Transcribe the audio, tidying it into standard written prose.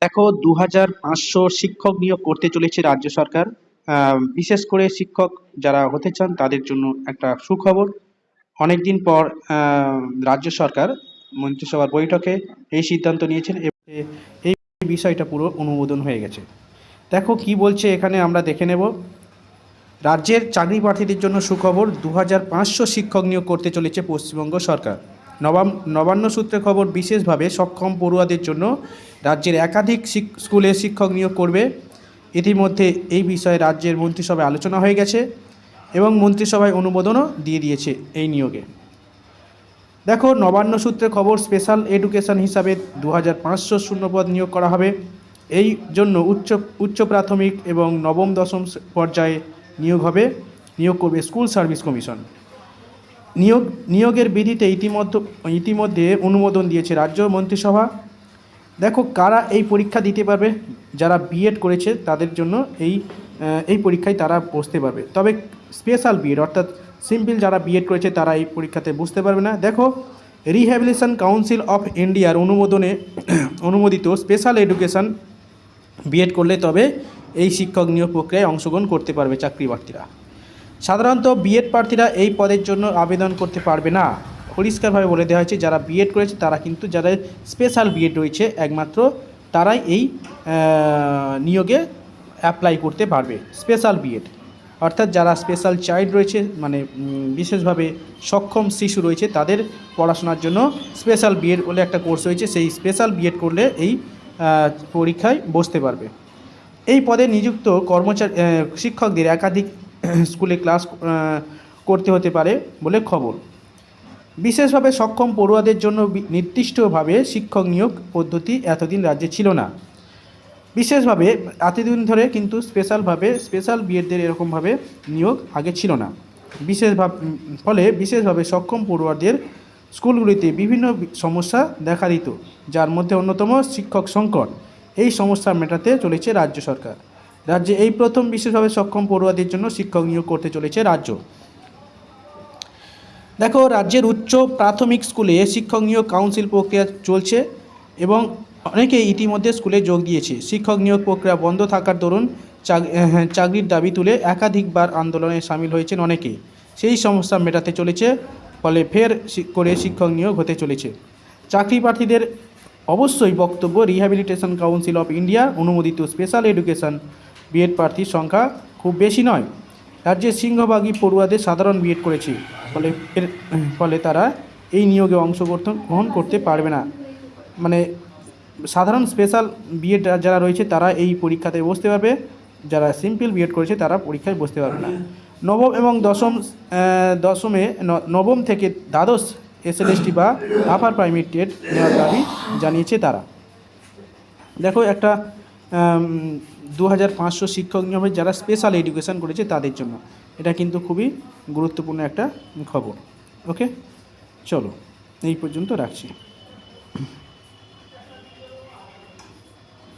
দেখো, 2500 শিক্ষক নিয়োগ করতে চলেছে রাজ্য সরকার। বিশেষ করে শিক্ষক যারা হতে চান তাদের জন্য একটা সুখবর। অনেকদিন পর রাজ্য সরকার মন্ত্রিসভার বৈঠকে এই সিদ্ধান্ত নিয়েছেন এবং এই বিষয়টা পুরো অনুমোদন হয়ে গেছে। দেখো কি বলছে এখানে, আমরা দেখে নেব। রাজ্যের চাকরি প্রার্থীদের জন্য সুখবর, 2500 শিক্ষক নিয়োগ করতে চলেছে পশ্চিমবঙ্গ সরকার। নবান্ন সূত্রে খবর, বিশেষভাবে সক্ষম পড়ুয়াদের জন্য রাজ্যের একাধিক স্কুলে শিক্ষক নিয়োগ করবে। ইতিমধ্যে এই বিষয়ে রাজ্যের মন্ত্রিসভায় আলোচনা হয়ে গেছে এবং মন্ত্রিসভায় অনুমোদনও দিয়ে দিয়েছে এই নিয়োগে। দেখো, নবান্ন সূত্রে খবর, স্পেশাল এডুকেশন হিসাবে 2500 শূন্যপদ নিয়োগ করা হবে। এই জন্য উচ্চ প্রাথমিক এবং নবম দশম পর্যায়ে নিয়োগ করবে স্কুল সার্ভিস কমিশন। নিয়োগের বিধিতে ইতিমধ্যে অনুমোদন দিয়েছে রাজ্য মন্ত্রিসভা। দেখো কারা এই পরীক্ষা দিতে পারবে, যারা বিএড করেছে তাদের জন্য এই পরীক্ষায় তারা বসতে পারবে। তবে স্পেশাল বিএড অর্থাৎ সিম্পল যারা বিএড করেছে তারা এই পরীক্ষাতে বসতে পারবে না। দেখো, রিহ্যাবিলিটেশন কাউন্সিল অফ ইন্ডিয়ার অনুমোদিত স্পেশাল এডুকেশন বিএড করলে তবে এই শিক্ষক নিয়োগ প্রক্রিয়ায় অংশগ্রহণ করতে পারবে চাকরি প্রার্থীরা। সাধারণত বিএড প্রার্থীরা এই পদের জন্য আবেদন করতে পারবে না। পরিষ্কারভাবে বলে দেওয়া হয়েছে, যারা বিএড করেছে তারা কিন্তু, যারা স্পেশাল বিএড রয়েছে একমাত্র তারাই এই নিয়োগে অ্যাপ্লাই করতে পারবে। স্পেশাল বিএড অর্থাৎ যারা স্পেশাল চাইল্ড রয়েছে, মানে বিশেষভাবে সক্ষম শিশু রয়েছে, তাদের পড়াশোনার জন্য স্পেশাল বিএড বলে একটা কোর্স রয়েছে, সেই স্পেশাল বিএড করলে এই পরীক্ষায় বসতে পারবে। এই পদে নিযুক্ত শিক্ষকদের একাধিক স্কুলে ক্লাস করতে হতে পারে বলে খবর। বিশেষভাবে সক্ষম পড়ুয়াদের জন্য নির্দিষ্টভাবে শিক্ষক নিয়োগ পদ্ধতি এতদিন রাজ্যে ছিল না। বিশেষভাবে এতদিন ধরে কিন্তু স্পেশাল বিএডদের এরকমভাবে নিয়োগ আগে ছিল না। ফলে বিশেষভাবে সক্ষম পড়ুয়াদের স্কুলগুলিতে বিভিন্ন সমস্যা দেখা দিত, যার মধ্যে অন্যতম শিক্ষক সংকট। এই সমস্যা মেটাতে চলেছে রাজ্য সরকার। রাজ্যে এই প্রথম বিশেষভাবে সক্ষম পড়ুয়াদের জন্য শিক্ষক নিয়োগ করতে চলেছে রাজ্য। দেখো, রাজ্যের উচ্চ প্রাথমিক স্কুলে শিক্ষক নিয়োগ কাউন্সিল প্রক্রিয়া চলছে এবং অনেকে ইতিমধ্যে স্কুলে যোগ দিয়েছে। শিক্ষক নিয়োগ প্রক্রিয়া বন্ধ থাকার দরুন চাকরির দাবি তুলে একাধিকবার আন্দোলনে সামিল হয়েছেন অনেকেই। সেই সমস্যা মেটাতে চলেছে, ফলে ফের করে শিক্ষক নিয়োগ হতে চলেছে। চাকরি প্রার্থীদের অবশ্যই বক্তব্য, রিহ্যাবিলিটেশন কাউন্সিল অফ ইন্ডিয়া অনুমোদিত স্পেশাল এডুকেশন বিএড প্রার্থীর সংখ্যা খুব বেশি নয়। রাজ্যের সিংহভাগই পড়ুয়াদের সাধারণ বিএড করেছে, ফলে তারা এই নিয়োগে অংশগ্রহণ করতে পারবে না। মানে সাধারণ স্পেশাল বিএড যারা রয়েছে তারা এই পরীক্ষাতে বসতে পারবে, যারা সিম্পল বিএড করেছে তারা পরীক্ষায় বসতে পারবে না। নবম এবং নবম থেকে দ্বাদশ এসএলএসটি বা আপার প্রাইমারি টেট নেওয়ার দাবি জানিয়েছে তারা। দেখো, একটা 2500 শিক্ষক নিয়োগ হবে যারা স্পেশাল এডুকেশন করেছে তাদের জন্য। এটা কিন্তু খুবই গুরুত্বপূর্ণ একটা খবর। ওকে, চলো এই পর্যন্ত রাখছি।